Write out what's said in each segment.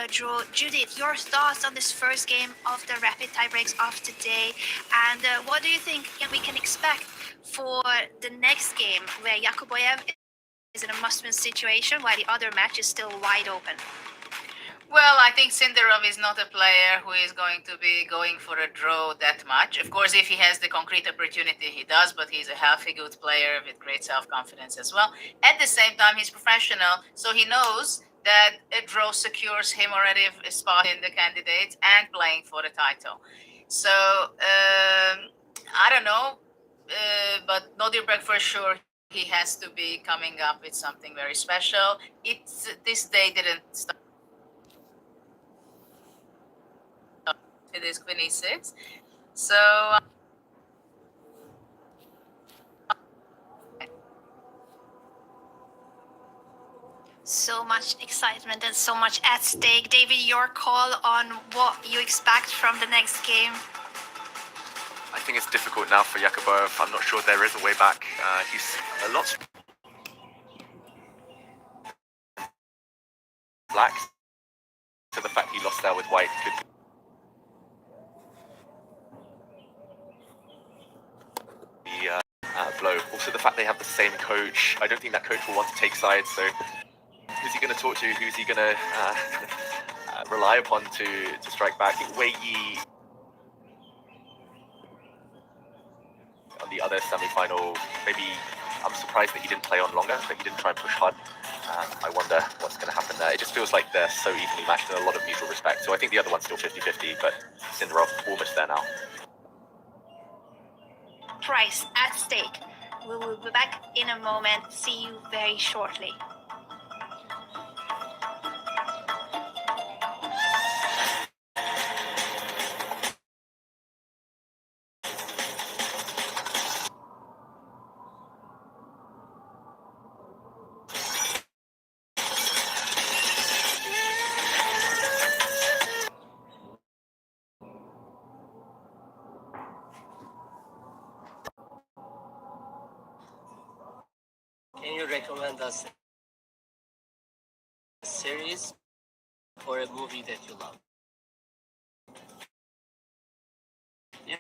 a draw. Judith, your thoughts on this first game of the rapid tiebreaks of today, and what do you think we can expect for the next game where Yakubboev is in a must-win situation while the other match is still wide open? Well, I think Sindarov is not a player who is going to be going for a draw that much. Of course, if he has the concrete opportunity, he does, but he's a healthy, good player with great self-confidence as well. At the same time, he's professional, so he knows that a draw secures him already a spot in the candidates and playing for the title. So, I don't know, but Nodirbek for sure, he has to be coming up with something very special. This day didn't start. It is Queen e6. So so much excitement and so much at stake. David, your call on what you expect from the next game? I think it's difficult now for Yakubboev. I'm not sure there is a way back. He's a lot black. So the fact he lost there with white could be a blow. Also the fact they have the same coach. I don't think that coach will want to take sides. So who's he going to talk to? Who's he going to rely upon to strike back? I think Wei Yi on the other semi-final, maybe I'm surprised that he didn't play on longer, that he didn't try and push hard. I wonder what's going to happen there. It just feels like they're so evenly matched and a lot of mutual respect. So I think the other one's still 50-50, but Sindarov almost there now. Price at stake. We will be back in a moment. See you very shortly. Can you recommend us a series or a movie that you love? Yeah,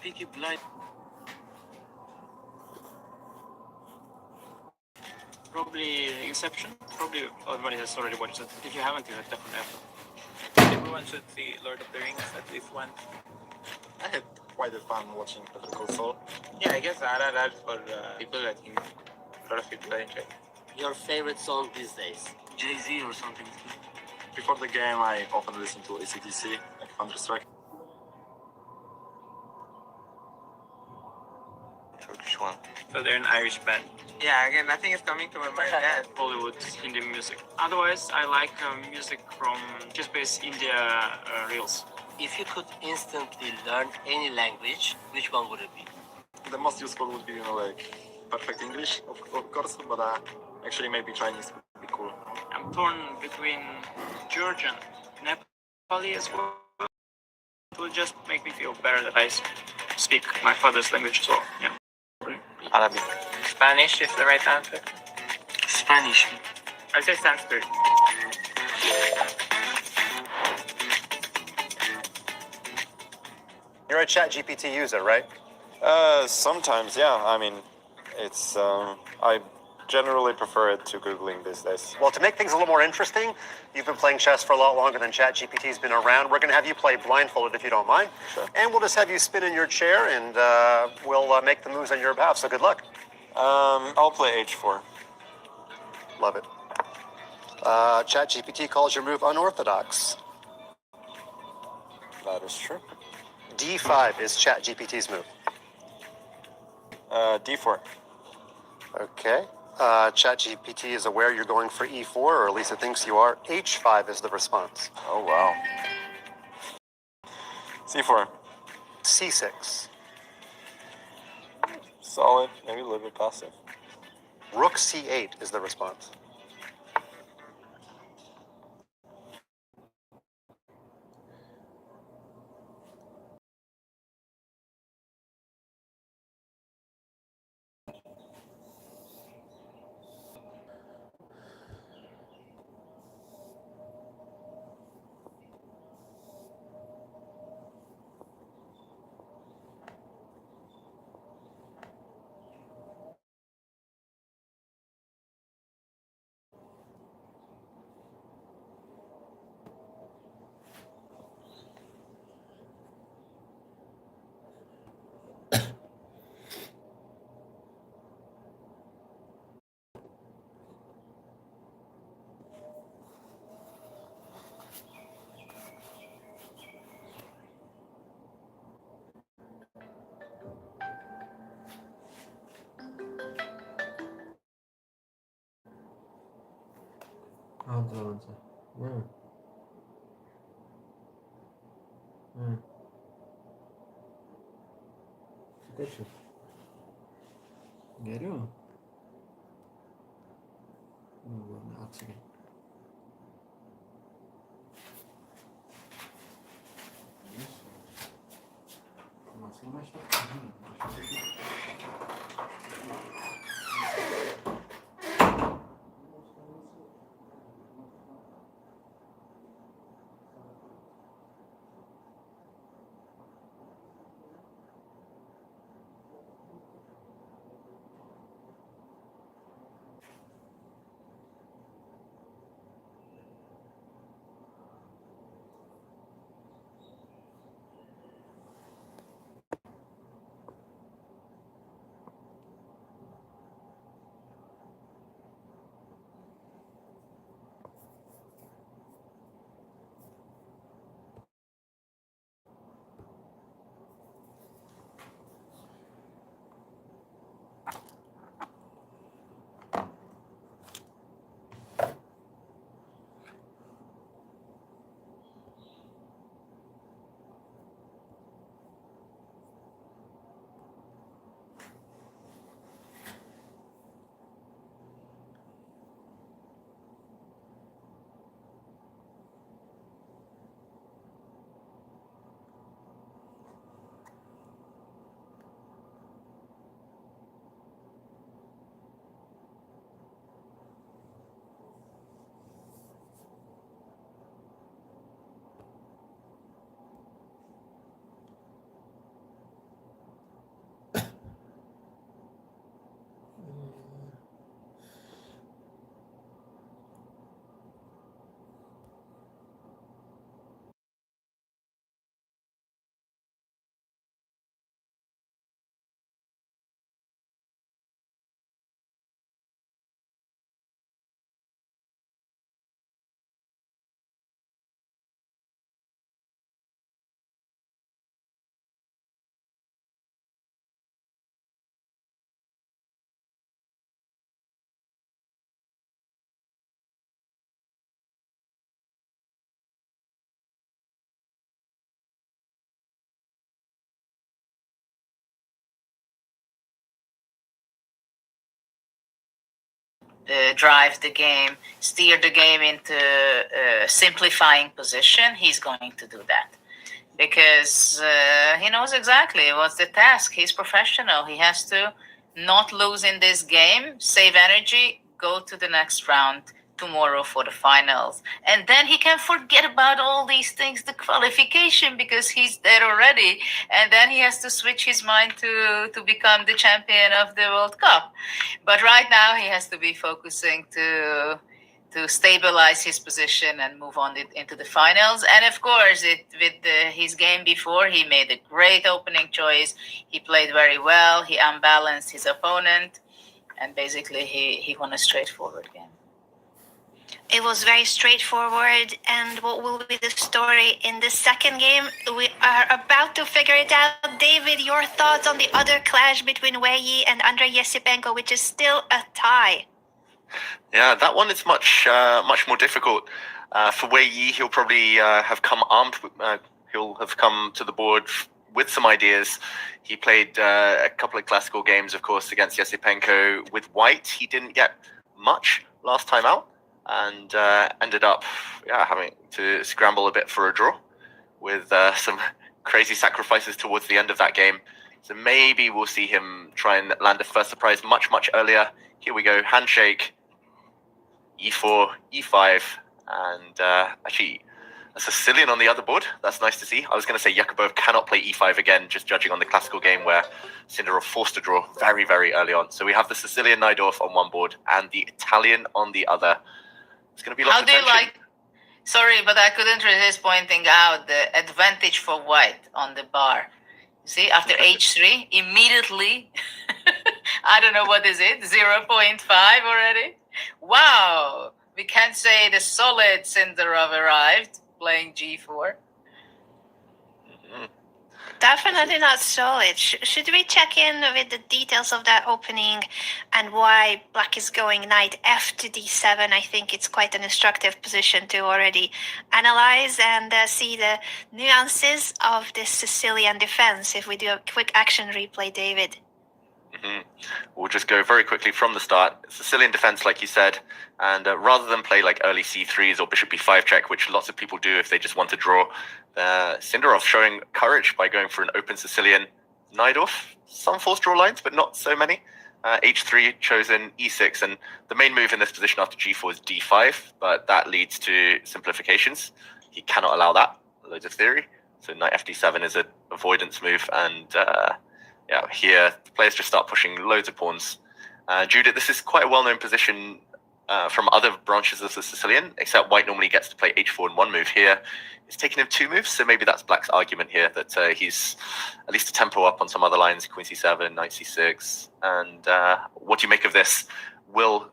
Peaky Blinders. Probably Inception. Probably everybody has already watched it. If you haven't, you definitely have to. Everyone should see Lord of the Rings at least once. I had quite a fun watching Better Call Saul. Yeah, I guess RRR for people, I think a lot of people are enjoying. Your favorite song these days? Jay-Z or something. Before the game, I often listen to AC/DC, like Counter-Strike. Turkish one. So they're an Irish band. Yeah, again, nothing is coming to my mind. Yeah, Bollywood, Indian music. Otherwise, I like music from just based India reels. If you could instantly learn any language, which one would it be? The most useful would be, like perfect English, of course, but actually maybe Chinese would be cool. I'm torn between Georgian, Nepali as well. It will just make me feel better that I speak my father's language as well. Yeah. Arabic. Spanish is the right answer. Spanish. I say Sanskrit. You're a ChatGPT user, right? Sometimes, yeah. I mean, it's I generally prefer it to Googling these days. Well, to make things a little more interesting, you've been playing chess for a lot longer than ChatGPT's been around. We're going to have you play blindfolded if you don't mind. Sure. And we'll just have you spin in your chair and we'll make the moves on your behalf. So good luck. I'll play H4. Love it. ChatGPT calls your move unorthodox. That is true. D5 is ChatGPT's move. D4. Okay. ChatGPT is aware you're going for E4, or at least it thinks you are. H5 is the response. Oh, wow. C4. C6. Solid, maybe a little bit passive. Rook C8 is the response. 들어가면서. 응. 응. 그렇지. 내려. 뭐 아치게. Drive the game, steer the game into simplifying position, he's going to do that. Because he knows exactly what's the task. He's professional. He has to not lose in this game, save energy, go to the next round tomorrow for the finals. And then he can forget about all these things, the qualification, because he's there already. And then he has to switch his mind to become the champion of the World Cup. But right now he has to be focusing to stabilize his position and move on into the finals. And of course, his game before, he made a great opening choice. He played very well. He unbalanced his opponent. And basically, he won a straightforward game. It was very straightforward. And what will be the story in the second game? We are about to figure it out. David, your thoughts on the other clash between Wei Yi and Andrey Esipenko, which is still a tie? Yeah, that one is much more difficult. For Wei Yi, he'll probably have come armed. He'll have come to the board with some ideas. He played a couple of classical games, of course, against Esipenko. With white, he didn't get much last time out, and ended up having to scramble a bit for a draw with some crazy sacrifices towards the end of that game. So maybe we'll see him try and land a first surprise much earlier. Here we go, handshake. E4, E5, and actually a Sicilian on the other board. That's nice to see. I was going to say Yakubboev cannot play E5 again, just judging on the classical game where Sindarov forced a draw very early on. So we have the Sicilian Najdorf on one board and the Italian on the other. It's going to be lots of tension. Sorry, but I couldn't resist pointing out the advantage for white on the bar. You see, after H3, immediately, I don't know what is it, 0.5 already? Wow, we can't say the solid Sindarov arrived playing G4. Definitely not solid. Should we check in with the details of that opening and why black is going knight f to d7? I think it's quite an instructive position to already analyze and see the nuances of this Sicilian defense. If we do a quick action replay, David. We'll just go very quickly from the start. Sicilian defense, like you said, and rather than play like early c3s or bishop b5 check, which lots of people do if they just want to draw, Sindarov showing courage by going for an open Sicilian knight off. Some forced draw lines, but not so many. h3 chosen, e6, and the main move in this position after g4 is d5, but that leads to simplifications. He cannot allow that, loads of theory. So knight fd7 is an avoidance move, and yeah, here the players just start pushing loads of pawns. Judith, this is quite a well-known position from other branches of the Sicilian, except white normally gets to play h4 in one move. Here it's taken him two moves, so maybe that's black's argument here, that he's at least a tempo up on some other lines, queen c7, knight c6. And what do you make of this? Will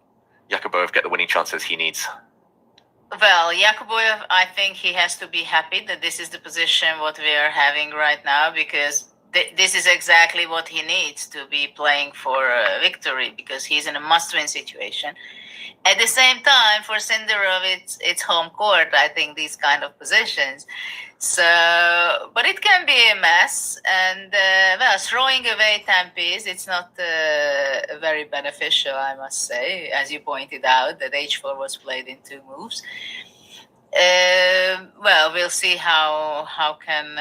Yakubboev get the winning chances he needs? Well, Yakubboev, I think he has to be happy that this is the position what we are having right now, because this is exactly what he needs to be playing for victory, because he's in a must-win situation. At the same time, for Sindarov, it's home court, I think, these kind of positions. So, but it can be a mess. And, well, throwing away 10 pieces, it's not very beneficial, I must say. As you pointed out, that h4 was played in two moves. Well, we'll see how can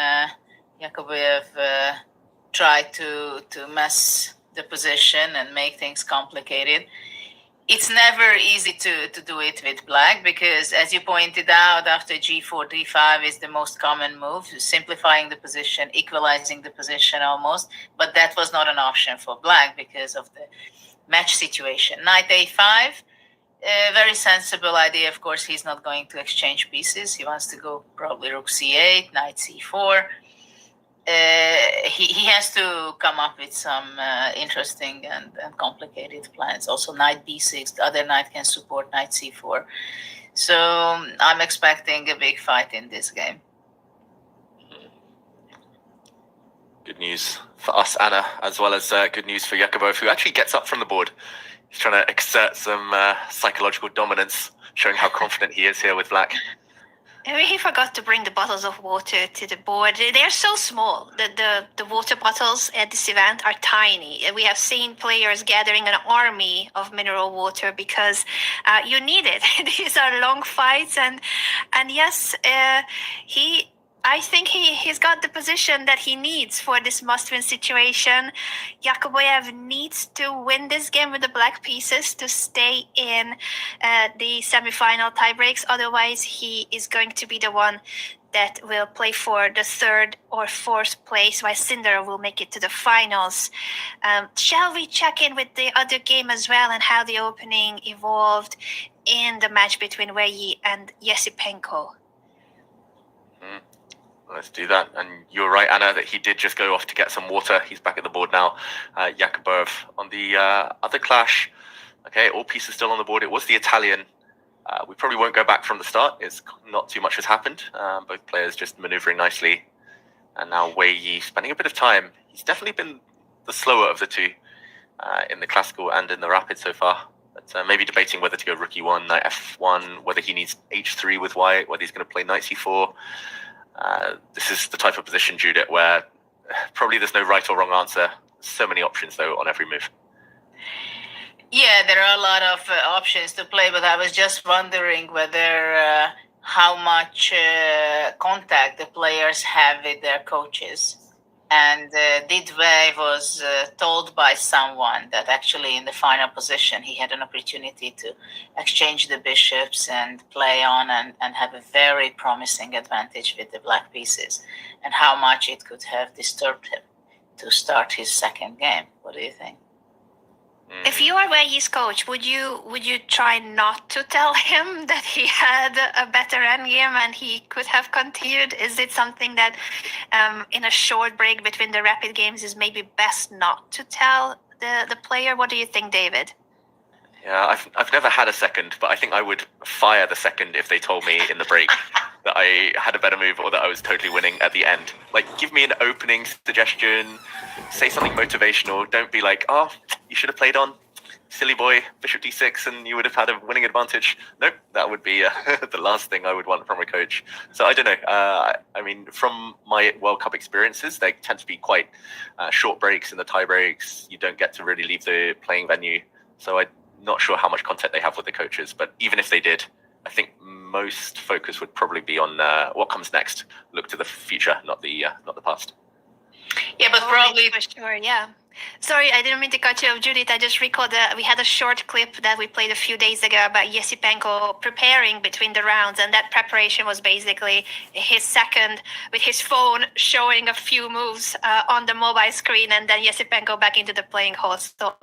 Yakubboev try to mess the position and make things complicated. It's never easy to do it with black, because as you pointed out, after g4, d5 is the most common move, simplifying the position, equalizing the position almost. But that was not an option for black because of the match situation. Knight a5, very sensible idea. Of course, he's not going to exchange pieces. He wants to go probably rook c8, knight c4. He has to come up with some interesting and complicated plans. Also, knight b6, the other knight can support knight c4. So I'm expecting a big fight in this game. Good news for us, Anna, as well as good news for Yakubboev, who actually gets up from the board. He's trying to exert some psychological dominance, showing how confident he is here with black. He forgot to bring the bottles of water to the board. They're so small. The water bottles at this event are tiny. We have seen players gathering an army of mineral water because you need it. These are long fights, and yes, I think he's got the position that he needs for this must-win situation. Yakubboev needs to win this game with the black pieces to stay in the semifinal tiebreaks. Otherwise, he is going to be the one that will play for the third or fourth place, while Sindarov will make it to the finals. Shall we check in with the other game as well and how the opening evolved in the match between Wei Yi and Esipenko? Let's do that. And you're right, Anna, that he did just go off to get some water. He's back at the board now. Yakubboev on the other clash. Okay, all pieces still on the board. It was the Italian. We probably won't go back from the start. It's not too much has happened. Both players just maneuvering nicely. And now Wei Yi spending a bit of time. He's definitely been the slower of the two in the classical and in the rapid so far. But maybe debating whether to go rook e1, knight f1, whether he needs h3 with white, whether he's going to play knight c4. This is the type of position, Judith, where probably there's no right or wrong answer. So many options, though, on every move. Yeah, there are a lot of options to play, but I was just wondering whether how much contact the players have with their coaches. And Wei was told by someone that actually in the final position he had an opportunity to exchange the bishops and play on and have a very promising advantage with the black pieces, and how much it could have disturbed him to start his second game. What do you think? If you are Wei Yi's coach, would you try not to tell him that he had a better endgame and he could have continued? Is it something that in a short break between the rapid games is maybe best not to tell the player? What do you think, David? Yeah, I've never had a second, but I think I would fire the second if they told me in the break that I had a better move or that I was totally winning at the end. Like, give me an opening suggestion, say something motivational. Don't be like, oh, you should have played on, silly boy, bishop d6, and you would have had a winning advantage. Nope, that would be the last thing I would want from a coach. So I don't know. I mean, from my World Cup experiences, they tend to be quite short breaks in the tie breaks. You don't get to really leave the playing venue. So I'm not sure how much contact they have with the coaches. But even if they did, I think most focus would probably be on what comes next. Look to the future, not the past. Yeah, but probably for sure. Yeah. Sorry, I didn't mean to cut you off, Judith. I just recalled that we had a short clip that we played a few days ago about Esipenko preparing between the rounds, and that preparation was basically his second with his phone showing a few moves on the mobile screen, and then Esipenko back into the playing hall. So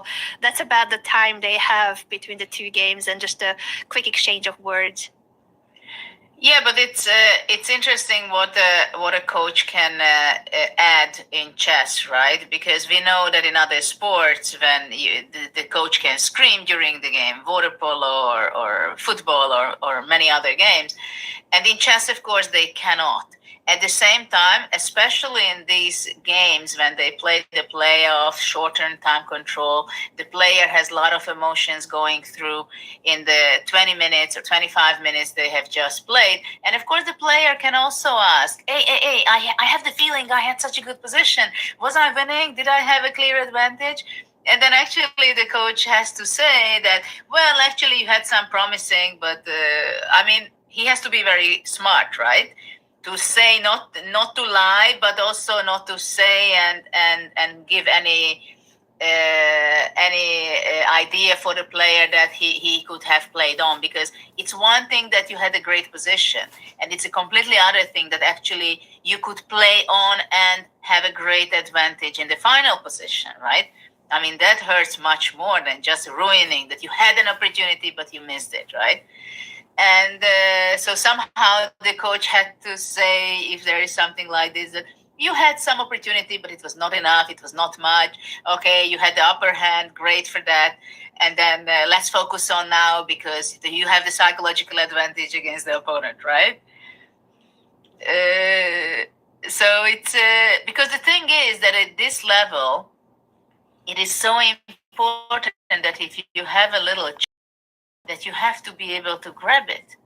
that's about the time they have between the two games, and just a quick exchange of words. Yeah, but it's interesting what a coach can add in chess, right? Because we know that in other sports, when the coach can scream during the game, water polo or football or many other games, and in chess, of course, they cannot. At the same time, especially in these games when they play the playoff, shortened time control, the player has a lot of emotions going through in the 20 minutes or 25 minutes they have just played. And of course, the player can also ask, hey, I have the feeling I had such a good position. Was I winning? Did I have a clear advantage? And then actually the coach has to say that, well, actually you had some promising, but I mean, he has to be very smart, right? To say not to lie, but also not to say and give any idea for the player that he could have played on, because it's one thing that you had a great position, and it's a completely other thing that actually you could play on and have a great advantage in the final position, right? I mean, that hurts much more than just ruining that you had an opportunity but you missed it, right? And so somehow the coach had to say, if there is something like this, that you had some opportunity, but it was not enough. It was not much. Okay, you had the upper hand. Great for that. And then let's focus on now, because you have the psychological advantage against the opponent, right? So it's because the thing is that at this level, it is so important that if you have a little that you have to be able to grab it,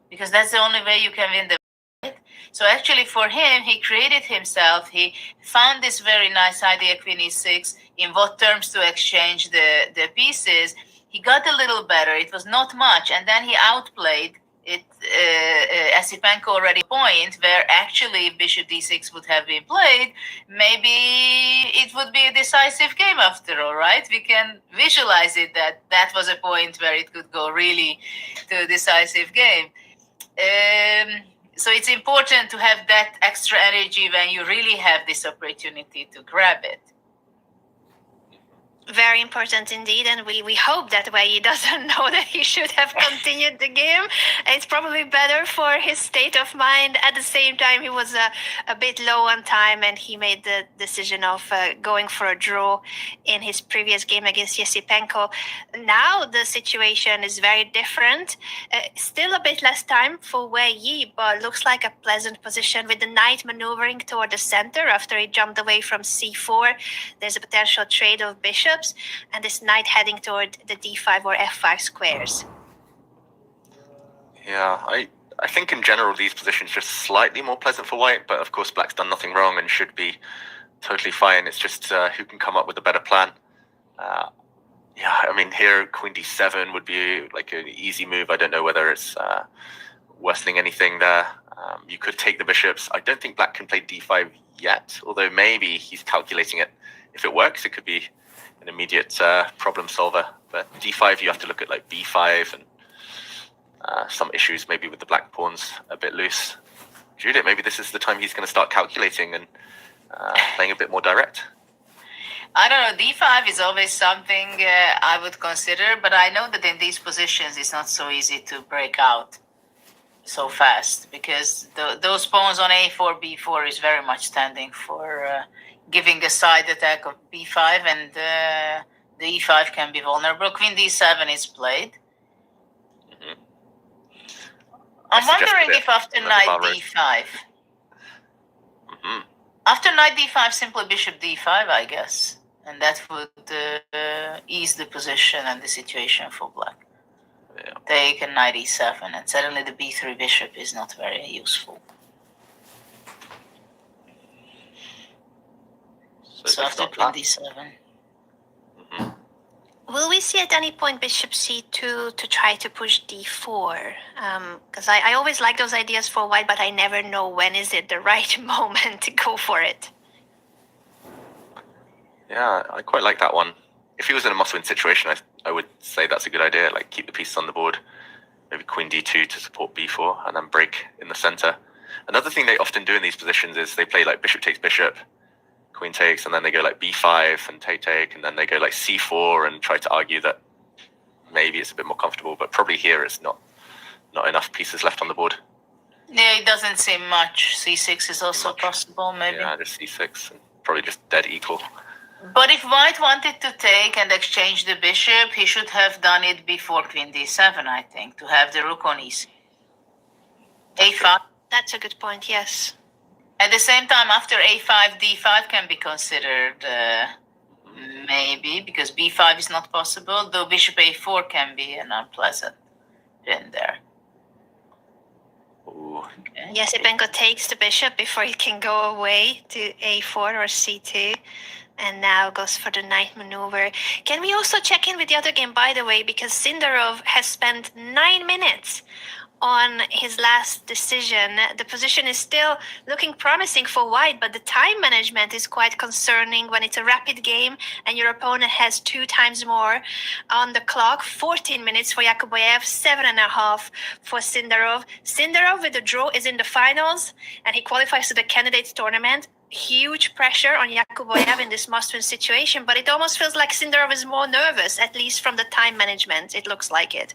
because that's the only way you can win the fight. So actually for him, he created himself. He found this very nice idea, Queen E6, in what terms to exchange the pieces. He got a little better. It was not much. And then he outplayed it. Esipenko already point where actually if bishop d6 would have been played, maybe it would be a decisive game after all, right? We can visualize it that was a point where it could go really to a decisive game. So it's important to have that extra energy when you really have this opportunity to grab it. Very important indeed, and we hope that Wei Yi doesn't know that he should have continued the game. It's probably better for his state of mind. At the same time, he was a bit low on time, and he made the decision of going for a draw in his previous game against Esipenko. Now the situation is very different. Still a bit less time for Wei Yi, but looks like a pleasant position with the knight maneuvering toward the center after he jumped away from c4. There's a potential trade of bishops, and this knight heading toward the d5 or f5 squares. Yeah, I think in general these positions just slightly more pleasant for white, but of course black's done nothing wrong and should be totally fine. It's just who can come up with a better plan. Yeah, I mean here queen d7 would be like an easy move. I don't know whether it's worsening anything there. You could take the bishops. I don't think black can play d5 yet, although maybe he's calculating it. If it works, it could be an immediate problem solver. But d5, you have to look at like b5 and some issues maybe with the black pawns a bit loose. Judith, maybe this is the time he's going to start calculating and playing a bit more direct. I don't know, d5 is always something I would consider, but I know that in these positions it's not so easy to break out so fast, because those pawns on a4, b4 is very much standing for giving a side attack of b5, and the e5 can be vulnerable. Queen d7 is played. I'm suggested wondering it, if after and then the knight bar rose. d5. Mhm. After knight d5, simply bishop d5, I guess. And that would ease the position and the situation for black. Yeah. Take a knight e7, and suddenly the b3 bishop is not very useful. So if after not queen that, d7. mhm. Will we see at any point bishop c2 to try to push d4? Because I always like those ideas for white, but I never know when is it the right moment to go for it. Yeah, I quite like that one. If he was in a must-win situation, I would say that's a good idea. Like keep the pieces on the board, maybe queen d2 to support b4, and then break in the center. Another thing they often do in these positions is they play like bishop takes bishop, queen takes, and then they go like b5 and take, and then they go like c4 and try to argue that maybe it's a bit more comfortable, but probably here it's not enough pieces left on the board. Yeah, it doesn't seem much. c6 is also possible, maybe. Yeah, just c6 and probably just dead equal. But if white wanted to take and exchange the bishop, he should have done it before queen d7, I think, to have the rook on e6. a5. That's a good point, yes. At the same time, after a5, d5 can be considered maybe, because b5 is not possible, though bishop a4 can be an unpleasant pin there. Ooh. Okay. Yes, Esipenko takes the bishop before he can go away to a4 or c2. And now goes for the knight maneuver. Can we also check in with the other game, by the way, because Sindarov has spent 9 minutes on his last decision. The position is still looking promising for white, but the time management is quite concerning when it's a rapid game and your opponent has 2 times more on the clock. 14 minutes for Yakubboev, 7.5 for Sindarov. Sindarov with a draw is in the finals and he qualifies to the candidates tournament. Huge pressure on Yakubboev in this must-win situation, but it almost feels like Sindarov is more nervous, at least from the time management. It looks like it.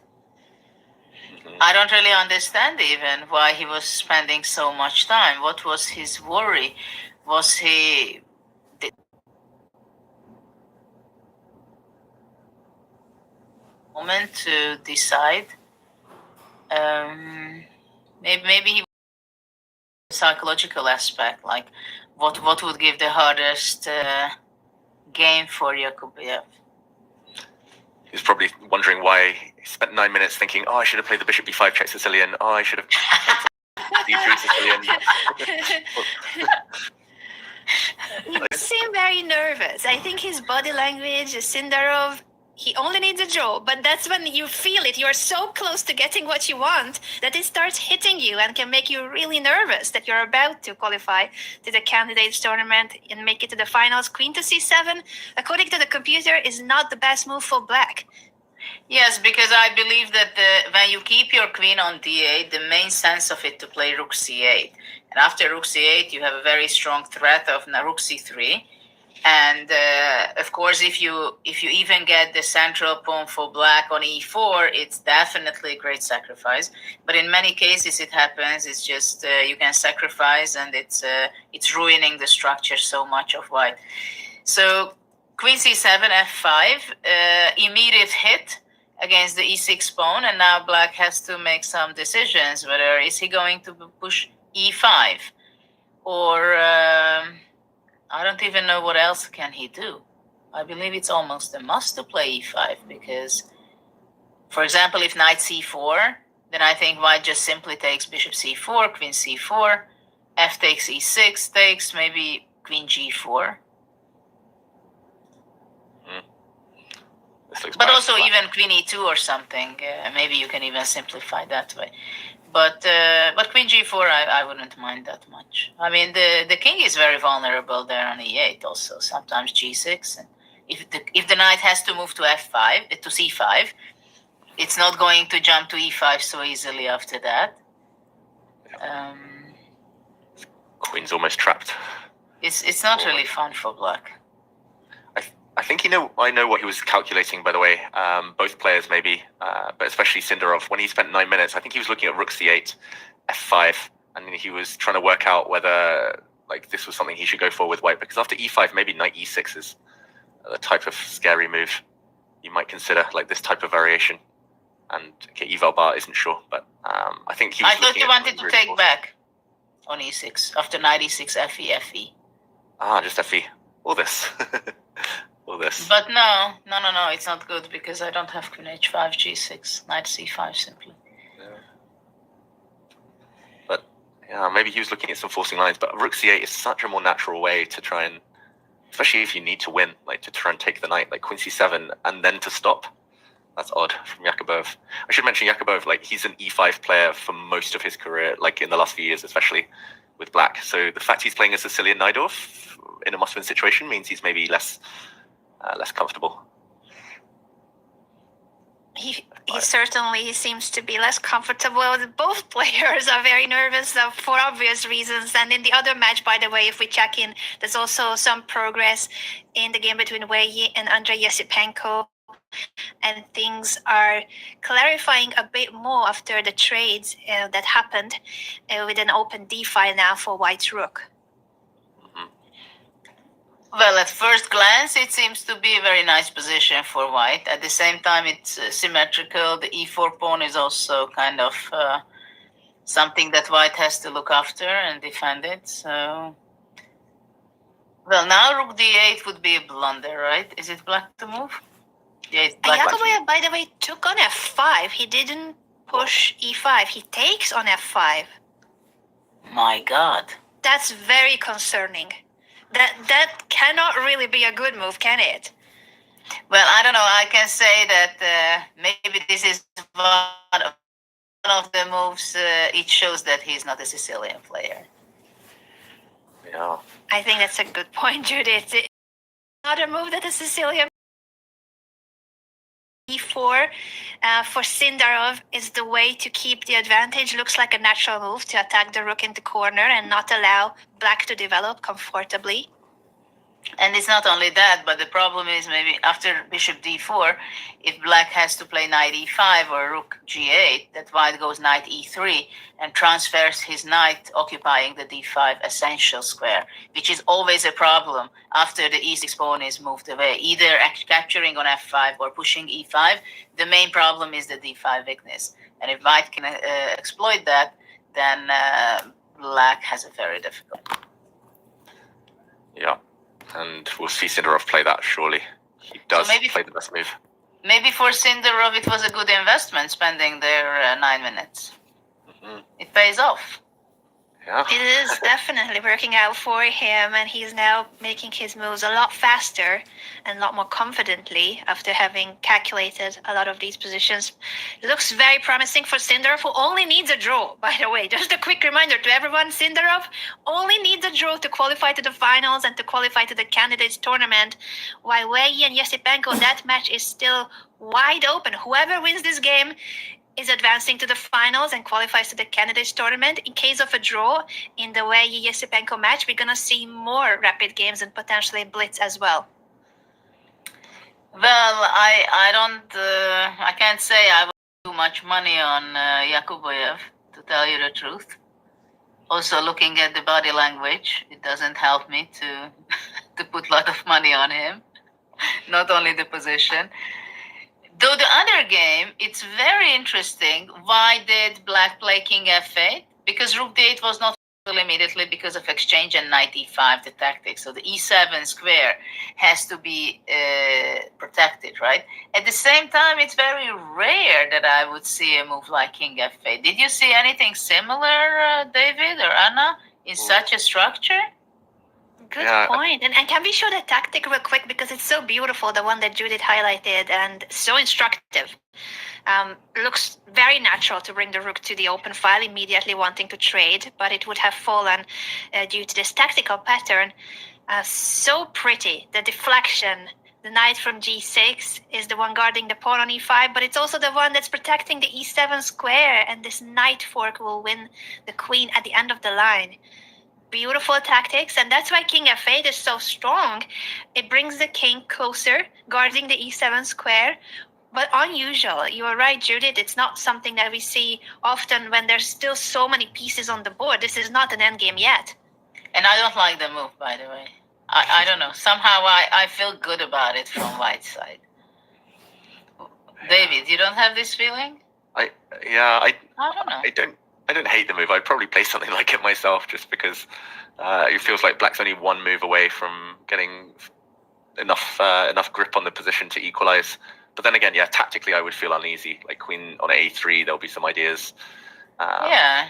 I don't really understand even why he was spending so much time. What was his worry? Was he moment to decide? Maybe he psychological aspect, like what would give the hardest game for Yakubboev. He's probably wondering why he spent 9 minutes thinking, oh, I should have played the bishop b5 check Sicilian. Oh, I should have d3 Sicilian. He seemed very nervous. I think his body language, Sindarov, he only needs a draw, but that's when you feel it. You're so close to getting what you want that it starts hitting you and can make you really nervous that you're about to qualify to the candidates tournament and make it to the finals. Queen to c7, according to the computer, is not the best move for black. Yes, because I believe that when you keep your queen on d8, the main sense of it to play rook c8. And after rook c8, you have a very strong threat of rook c3. And of course, if you even get the central pawn for black on e4, it's definitely a great sacrifice. But in many cases, it happens. It's just you can sacrifice, and it's ruining the structure so much of white. So queen c7, f5, immediate hit against the e6 pawn, and now black has to make some decisions. Whether is he going to push e5 or I don't even know what else can he do. I believe it's almost a must to play e5 because, for example, if knight c4, then I think white just simply takes bishop c4, queen c4, f takes e6, takes maybe queen g4. But also even queen e2 or something. Maybe you can even simplify that way. But queen g4, I wouldn't mind that much. I mean, the king is very vulnerable there on e8 also. Sometimes g6. And if the knight has to move to f5, to c5, it's not going to jump to e5 so easily after that. Queen's almost trapped. It's not really fun for black. I think I know what he was calculating, by the way. Both players maybe, but especially Sindarov. When he spent 9 minutes, I think he was looking at rook c8, f5, and he was trying to work out whether this was something he should go for with white. Because after e5, maybe knight e6 is the type of scary move you might consider, like this type of variation. And okay, Eval Bar isn't sure, but I think he. I thought you wanted to really take forcing. back on e6 after knight e6 fe. Just fe. All this. All this. But no, it's not good because I don't have queen h5, g6, knight c5 simply. Yeah. But yeah, maybe he was looking at some forcing lines. But rook c8 is such a more natural way to try and, especially if you need to win, like to try and take the knight, like queen c7 and then to stop. That's odd from Yakubboev. I should mention Yakubboev, like he's an e5 player for most of his career, like in the last few years, especially with black. So the fact he's playing a Sicilian Najdorf in a must-win situation means he's maybe less comfortable. He certainly seems to be less comfortable. Both players are very nervous for obvious reasons. And in the other match, by the way, if we check in, there's also some progress in the game between Wei Yi and Andrey Esipenko. And things are clarifying a bit more after the trades that happened with an open d-file now for white's rook. Well, at first glance, it seems to be a very nice position for white. At the same time, it's symmetrical. The e4 pawn is also kind of something that white has to look after and defend it. So, well, now rook d8 would be a blunder, right? Is it black to move? Yeah, it's black. Yakubboev, by the way, took on f5. He didn't push e5. He takes on f5. My God. That's very concerning. That cannot really be a good move, can it? Well, I don't know. I can say that maybe this is one of the moves. It shows that he's not a Sicilian player. Yeah. I think that's a good point, Judith. Another move that a Sicilian e4 for Sindarov is the way to keep the advantage. Looks like a natural move to attack the rook in the corner and not allow black to develop comfortably. And it's not only that, but the problem is maybe after bishop d4, if black has to play knight e5 or rook g8, that white goes knight e3 and transfers his knight occupying the d5 essential square, which is always a problem after the e6 pawn is moved away, either capturing on f5 or pushing e5. The main problem is the d5 weakness. And if white can exploit that, then black has a very difficult. Yeah. And we'll see Sindarov play that, surely. He does play the best move. Maybe for Sindarov, it was a good investment spending their 9 minutes. It pays off. Yeah. It is definitely working out for him, and he's now making his moves a lot faster and a lot more confidently after having calculated a lot of these positions. It looks very promising for Sindarov, who only needs a draw, by the way. Just a quick reminder to everyone, Sindarov only needs a draw to qualify to the finals and to qualify to the candidates tournament, while Wei Yi and Esipenko, that match is still wide open. Whoever wins this game is advancing to the finals and qualifies to the candidates tournament. In case of a draw in the Wei Yi Esipenko match, we're gonna see more rapid games and potentially blitz as well. Well, I can't say I would do much money on Yakubboev, to tell you the truth. Also, looking at the body language, it doesn't help me to put a lot of money on him. Not only the position. Though the other game, it's very interesting. Why did black play king f8? Because rook d8 was not immediately because of exchange and knight e5, the tactic. So the e7 square has to be protected, right? At the same time, it's very rare that I would see a move like king f8. Did you see anything similar, David or Anna, in such a structure? Good point. And can we show the tactic real quick, because it's so beautiful, the one that Judith highlighted, and so instructive. Looks very natural to bring the rook to the open file, immediately wanting to trade, but it would have fallen due to this tactical pattern. So pretty, the deflection. The knight from g6 is the one guarding the pawn on e5, but it's also the one that's protecting the e7 square, and this knight fork will win the queen at the end of the line. Beautiful tactics, and that's why king f8 is so strong. It brings the king closer, guarding the e7 square, but unusual. You are right, Judith. It's not something that we see often when there's still so many pieces on the board. This is not an endgame yet. And I don't like the move, by the way. I don't know. Somehow I feel good about it from white's side. David, you don't have this feeling? Yeah, I don't know. I don't hate the move. I'd probably play something like it myself, just because it feels like Black's only one move away from getting enough grip on the position to equalize. But then again, yeah, tactically I would feel uneasy. Like Queen on A3, there'll be some ideas. Yeah.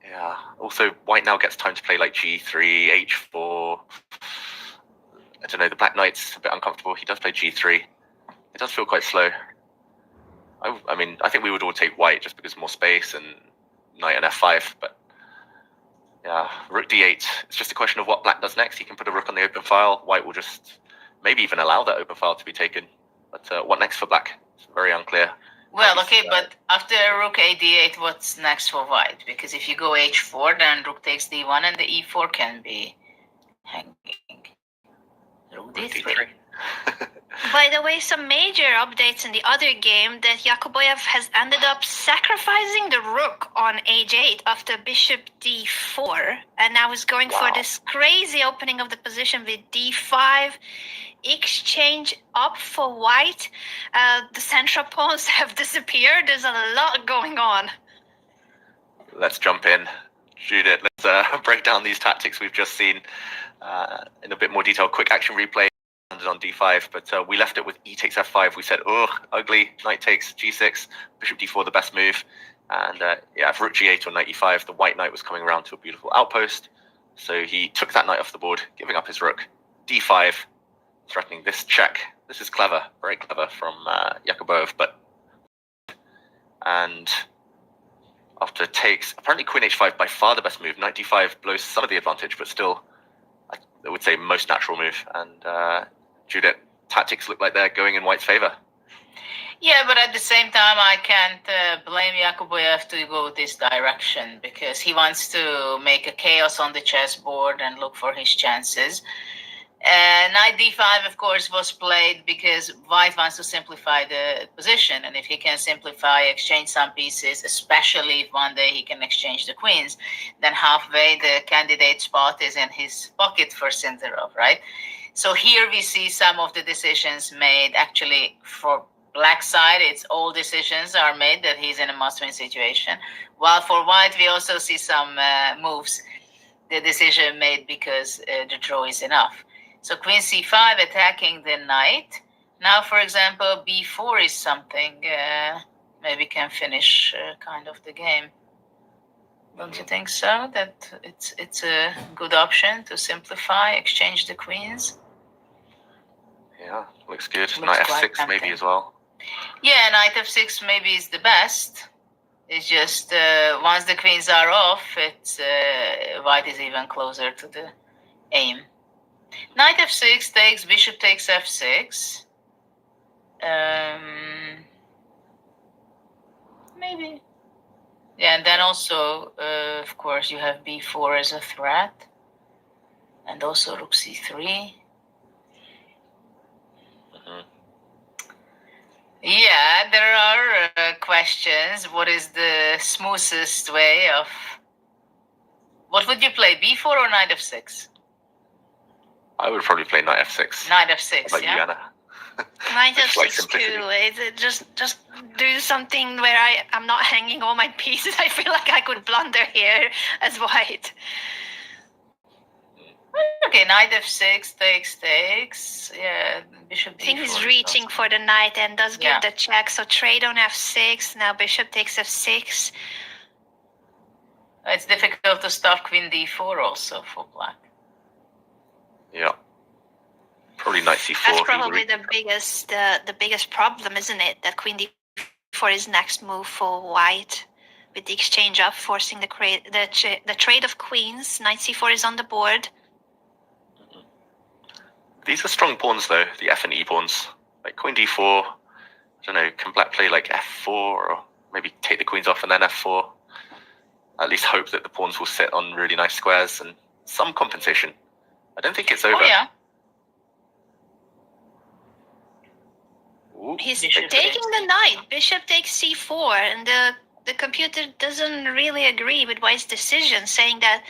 Yeah. Also, White now gets time to play like G3, H4. I don't know. The Black Knight's a bit uncomfortable. He does play G3. It does feel quite slow. I mean, I think we would all take White just because more space and Knight and F5. But yeah, Rook D8. It's just a question of what Black does next. He can put a Rook on the open file. White will just maybe even allow that open file to be taken. But what next for Black? It's very unclear. Well, okay, but after Rook A D8, what's next for White? Because if you go H4, then Rook takes D1 and the E4 can be hanging. Rook D3. By the way, some major updates in the other game that Yakubboev has ended up sacrificing the rook on H8 after bishop D4, and now is going for this crazy opening of the position with D5. Exchange up for White. The central pawns have disappeared. There's a lot going on. Let's jump in. Judith, let's break down these tactics we've just seen in a bit more detail. Quick action replay landed on D5, but we left it with E takes F5. We said, oh, ugly. Knight takes G6, bishop D4, the best move. And yeah, if Rook G8 or Knight E5, the white knight was coming around to a beautiful outpost. So he took that knight off the board, giving up his rook. D5, threatening this check. This is clever, very clever from Yakubboev, but... And after takes, apparently Queen H5 by far the best move. Knight D5 blows some of the advantage, but still, I would say most natural move. And Judith, tactics look like they're going in White's favor. Yeah, but at the same time, I can't blame Yakubboev to go this direction because he wants to make a chaos on the chessboard and look for his chances. Knight D5, of course, was played because White wants to simplify the position. And if he can simplify, exchange some pieces, especially if one day he can exchange the queens, then halfway the candidate spot is in his pocket for Sindarov, right? So here we see some of the decisions made actually for Black side. It's all decisions are made that he's in a must-win situation. While for White, we also see some moves, the decision made because the draw is enough. So Queen C5 attacking the knight. Now, for example, B4 is something maybe can finish kind of the game. Don't you think so? That it's a good option to simplify, exchange the queens? Yeah, looks good. Knight F6 maybe as well. Yeah, Knight F6 maybe is the best. It's just once the queens are off, it's White is even closer to the aim. Knight F6 takes, bishop takes F6. Maybe. Yeah, and then also, of course, you have B4 as a threat. And also Rook C3. Yeah, there are questions. What is the smoothest way of... What would you play, B4 or Knight F6? I would probably play Knight F6. Knight F6, like yeah? you, Anna. Knight F6 too. Just do something where I'm not hanging all my pieces. I feel like I could blunder here as White. Okay, Knight F6 takes. Yeah, bishop D4. I think he's reaching for the knight and does give the check. So trade on F6. Now bishop takes F6. It's difficult to stop Queen D4 also for Black. Yeah. Probably Knight C4. That's probably the biggest problem, isn't it? That Queen D4 is next move for White, with the exchange up, forcing the trade of queens. Knight C4 is on the board. These are strong pawns though, the F and E pawns. Like Queen D4, I don't know, can Black play like F4 or maybe take the queens off and then F4? At least hope that the pawns will sit on really nice squares and some compensation. I don't think it's over. Oh, yeah. Ooh, he's taking the knight. Bishop takes C4, and the computer doesn't really agree with White's decision, saying that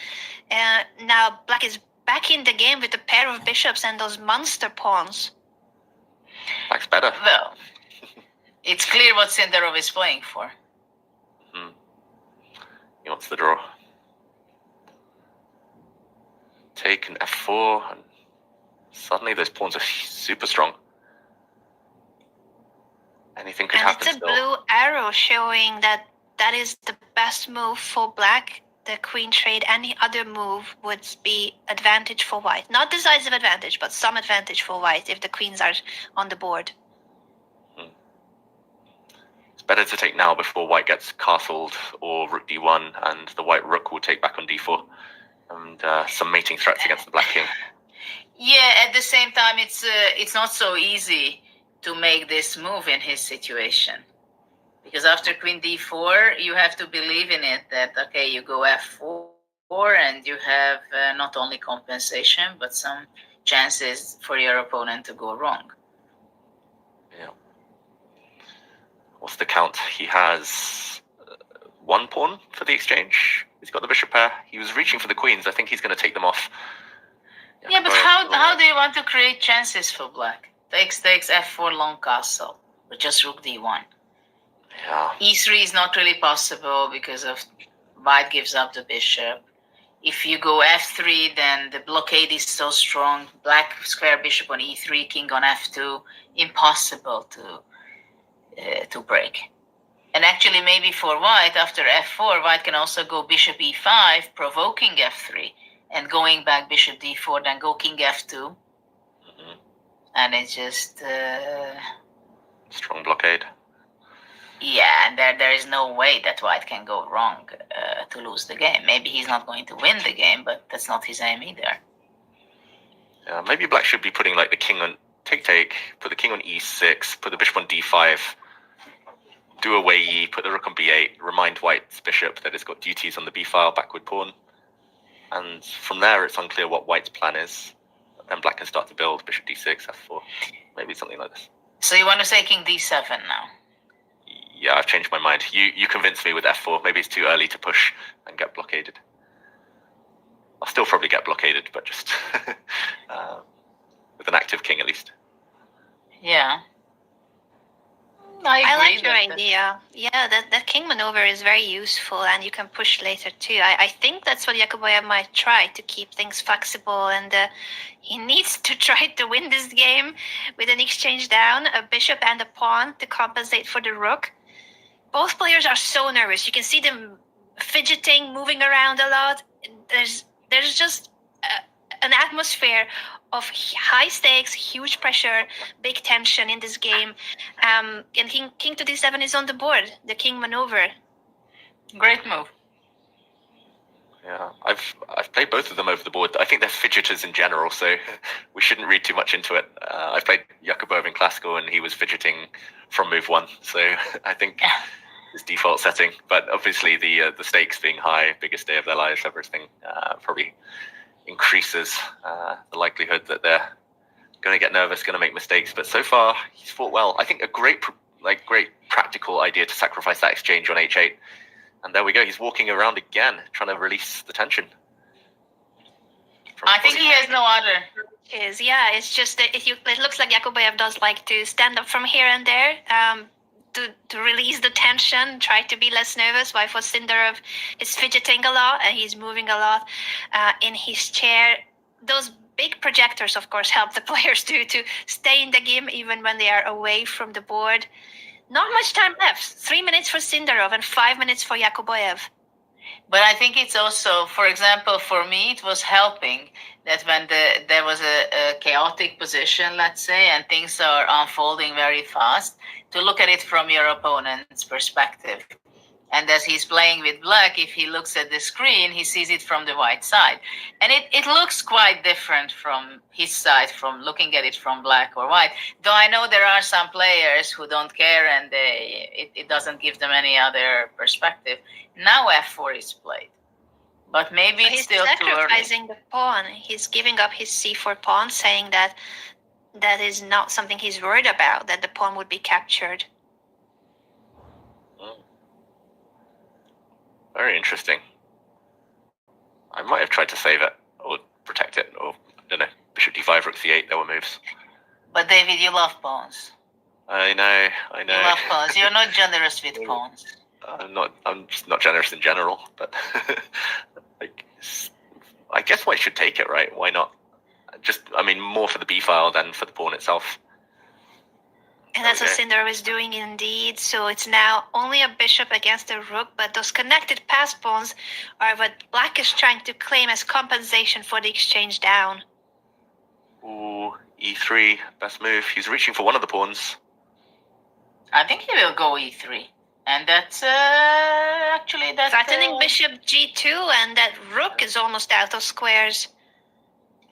now Black is back in the game with a pair of bishops and those monster pawns. Black's better. Well, it's clear what Sindarov is playing for. He wants the draw. Take an f4, and suddenly those pawns are super strong. Anything could happen It's a still. blue arrow showing that that is the best move for black. The queen trade, any other move would be advantage for white. Not decisive advantage, but some advantage for white if the queens are on the board. It's better to take now before white gets castled or rook d1, and the white rook will take back on d4. And some mating threats against the black king. Yeah, at the same time, it's not so easy to make this move in his situation. Because after queen d4, you have to believe in it that, okay, you go f4 and you have not only compensation, but some chances for your opponent to go wrong. Yeah. What's the count? He has one pawn for the exchange. He's got the bishop pair. He was reaching for the queens. I think he's going to take them off. Yeah, but how do you want to create chances for black? Takes f4 long castle, or just rook d1. Yeah. e3 is not really possible because of white gives up the bishop. If you go f3, then the blockade is so strong. Black square bishop on e3, king on f2, impossible to break. And actually, maybe for white, after f4, white can also go bishop e5, provoking f3, and going back bishop d4, then go king f2. And it's just... strong blockade. Yeah, and there is no way that white can go wrong to lose the game. Maybe he's not going to win the game, but that's not his aim either. Yeah, maybe black should be putting like the king on take, put the king on e6, put the bishop on d5, do a Wei Yi, put the rook on b8, remind white's bishop that it's got duties on the b file, backward pawn. And from there, it's unclear what white's plan is. Then black can start to build bishop d6, f4, maybe something like this. So you want to say king d7 now? Yeah, I've changed my mind. You convinced me with f4. Maybe it's too early to push and get blockaded. I'll still probably get blockaded, but just with an active king at least. Yeah. I like your idea. Yeah, that king maneuver is very useful, and you can push later too. I think that's what Yakubboev might try, to keep things flexible, and he needs to try to win this game with an exchange down, a bishop and a pawn to compensate for the rook. Both players are so nervous. You can see them fidgeting, moving around a lot. There's just an atmosphere of high stakes, huge pressure, big tension in this game. And king to d7 is on the board, the king maneuver. Great move. Yeah, I've played both of them over the board. I think they're fidgeters in general, so we shouldn't read too much into it. I've played Yakubboev in classical, and he was fidgeting from move one, so I think his default setting. But obviously, the stakes being high, biggest day of their lives, everything probably increases the likelihood that they're going to get nervous, going to make mistakes. But so far, he's fought well. I think a great practical idea to sacrifice that exchange on h8. And there we go. He's walking around again, trying to release the tension. I think he has no other. It's just that it looks like Yakubboev does like to stand up from here and there to release the tension, try to be less nervous. While for Sindarov, is fidgeting a lot and he's moving a lot in his chair. Those big projectors, of course, help the players to stay in the game even when they are away from the board. Not much time left. 3 minutes for Sindarov and 5 minutes for Yakubboev. But I think it's also, for example, for me, it was helping that when there was a chaotic position, let's say, and things are unfolding very fast, to look at it from your opponent's perspective. And as he's playing with black, if he looks at the screen, he sees it from the white side. And it looks quite different from his side, from looking at it from black or white. Though I know there are some players who don't care and it doesn't give them any other perspective. Now f4 is played. But maybe it's still too early. He's sacrificing the pawn. He's giving up his c4 pawn, saying that is not something he's worried about, that the pawn would be captured. Very interesting. I might have tried to save it or protect it, or I don't know, bishop d5, rook c8, there were moves. But David, you love pawns. I know. You love pawns. You're not generous with pawns. I'm just not generous in general, but like, I guess white should take it, right? Why not? More for the b file than for the pawn itself. And that's what Sindarov is doing indeed. So it's now only a bishop against a rook, but those connected pass pawns are what black is trying to claim as compensation for the exchange down. Ooh, e3, best move. He's reaching for one of the pawns. I think he will go e3. And that's actually that. Threatening bishop g2, and that rook is almost out of squares.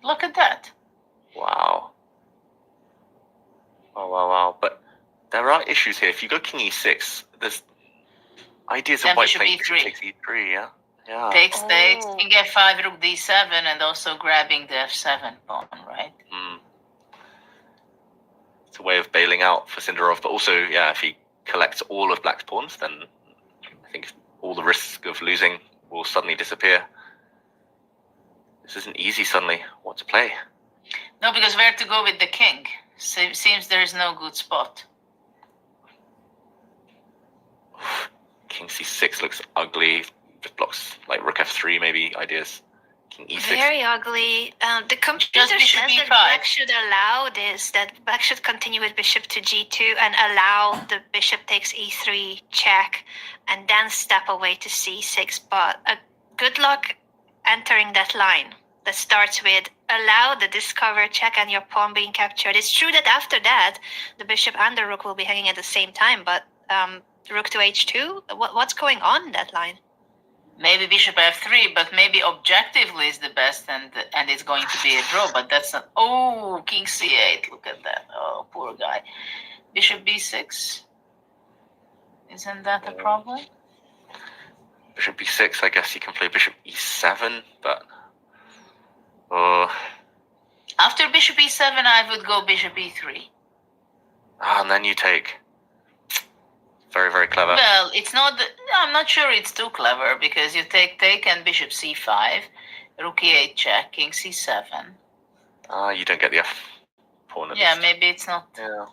Look at that. Wow. Wow. But there are issues here. If you go king e6, there's ideas of Then white bishop playing e3. takes e3, yeah? Yeah. Takes, king f5, rook d7, and also grabbing the f7 pawn, right? It's a way of bailing out for Sindarov, but also, yeah, if he collects all of black's pawns, then I think all the risk of losing will suddenly disappear. This isn't easy suddenly. What to play? No, because where to go with the king? Seems there is no good spot. King c6 looks ugly. Just blocks like rook f3 maybe ideas. King e6. Very ugly. The computer says that black should allow this, that black should continue with bishop to g2 and allow the bishop takes e3 check and then step away to c6. But good luck entering that line that starts with allow the discover check and your pawn being captured. It's true that after that, the bishop and the rook will be hanging at the same time, but rook to h2? What's going on in that line? Maybe bishop f3, but maybe objectively is the best, and it's going to be a draw, but that's not. Oh, king c8, look at that. Oh, poor guy. Bishop b6. Isn't that a problem? Bishop b6, I guess you can play bishop e7, but... After bishop e7, I would go bishop e3. And then you take. Very, very clever. Well, it's not. I'm not sure it's too clever because you take and bishop c5, rook e8 check, king c7. You don't get the f pawn. Yeah, maybe it's not. Yeah.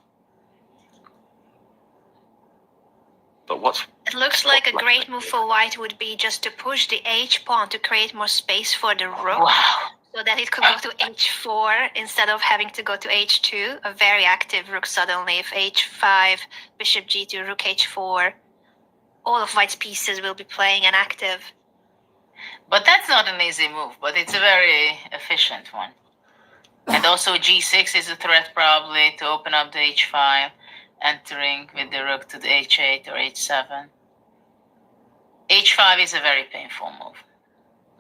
But what's? It looks like a great move for white would be just to push the h pawn to create more space for the rook. Wow. So that it could go to h4 instead of having to go to h2. A very active rook suddenly. If h5, bishop g2, rook h4, all of white's pieces will be playing an active. But that's not an easy move, but it's a very efficient one. And also g6 is a threat probably to open up the h5, entering with the rook to the h8 or h7. h5 is a very painful move.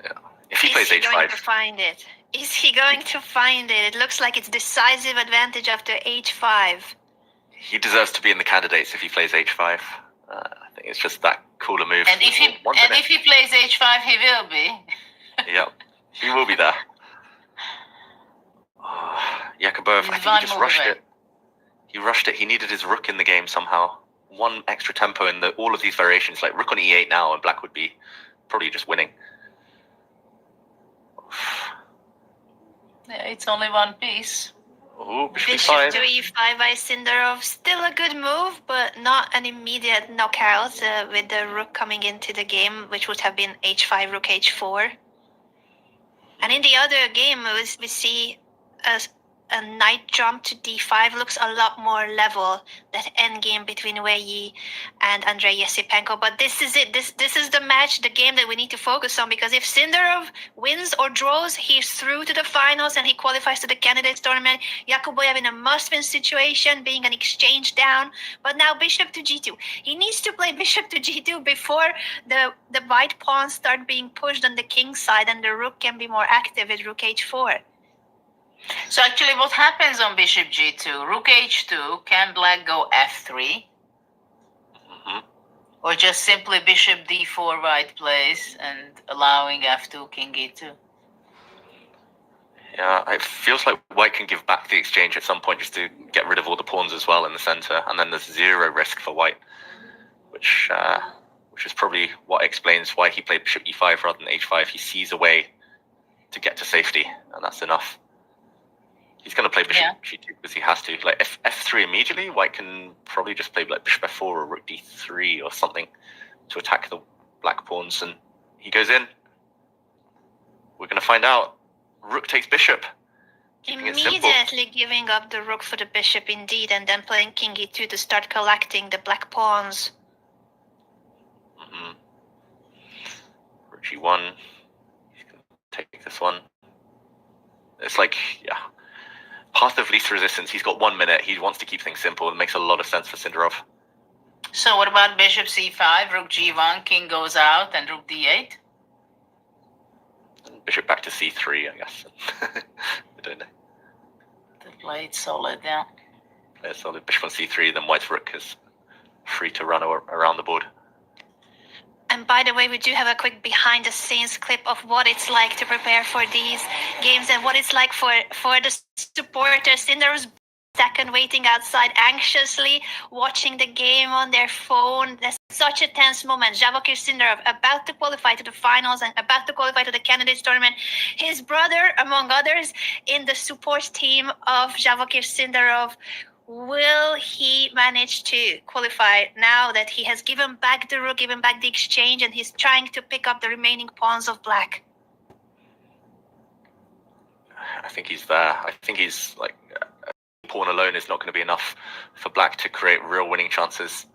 Yeah. If he plays h5. Is he going to find it? Is he going to find it? It looks like it's decisive advantage after h5. He deserves to be in the candidates if he plays h5. I think it's just that cooler move. And if he plays h5, he will be. Yep, he will be there. Yakubboev, I think he just rushed it. He rushed it. He needed his rook in the game somehow. One extra tempo in all of these variations, like rook on e8 now, and black would be probably just winning. Yeah, it's only one piece. Ooh, bishop Bishop e5. to e5 by Sindarov. Still a good move, but not an immediate knockout with the rook coming into the game, which would have been h5, rook h4. And in the other game, we see a knight jump to d5 looks a lot more level. That endgame between Wei Yi and Andrey Esipenko. But this is it. This is the match, the game that we need to focus on, because if Sindarov wins or draws, he's through to the finals and he qualifies to the candidates tournament. Yakubboev in a must-win situation, being an exchange down. But now bishop to g2. He needs to play bishop to g2 before the white pawns start being pushed on the king side and the rook can be more active with rook h4. So actually what happens on bishop g2? Rook h2, can black go f3? Or just simply bishop d4 white plays and allowing f2, king e2? Yeah, it feels like white can give back the exchange at some point just to get rid of all the pawns as well in the center, and then there's zero risk for white, which is probably what explains why he played bishop e5 rather than h5. He sees a way to get to safety, and that's enough. He's going to play bishop g2 because he has to. Like f3 immediately, white can probably just play like bishop f4 or rook d3 or something to attack the black pawns, and he goes in. We're going to find out. Rook takes bishop. Keeping it simple. Immediately giving up the rook for the bishop, indeed, and then playing king e2 to start collecting the black pawns. Rook g1. He's going to take this one. It's like, yeah, path of least resistance. He's got 1 minute. He wants to keep things simple. It makes a lot of sense for Sindarov. So what about bishop c5, rook g1, king goes out, and rook d8? Bishop back to c3, I guess. I don't know. The blade's solid, yeah. Yeah, so the bishop on c3, then white's rook is free to run around the board. And by the way, we do have a quick behind-the-scenes clip of what it's like to prepare for these games and what it's like for the supporters. Sindarov's second waiting outside anxiously watching the game on their phone. There's such a tense moment. Javokhir Sindarov about to qualify to the finals and about to qualify to the candidates tournament. His brother, among others, in the support team of Javokhir Sindarov. Will he manage to qualify now that he has given back the rook, given back the exchange, and he's trying to pick up the remaining pawns of black? I think he's there. I think he's like, pawn alone is not going to be enough for black to create real winning chances.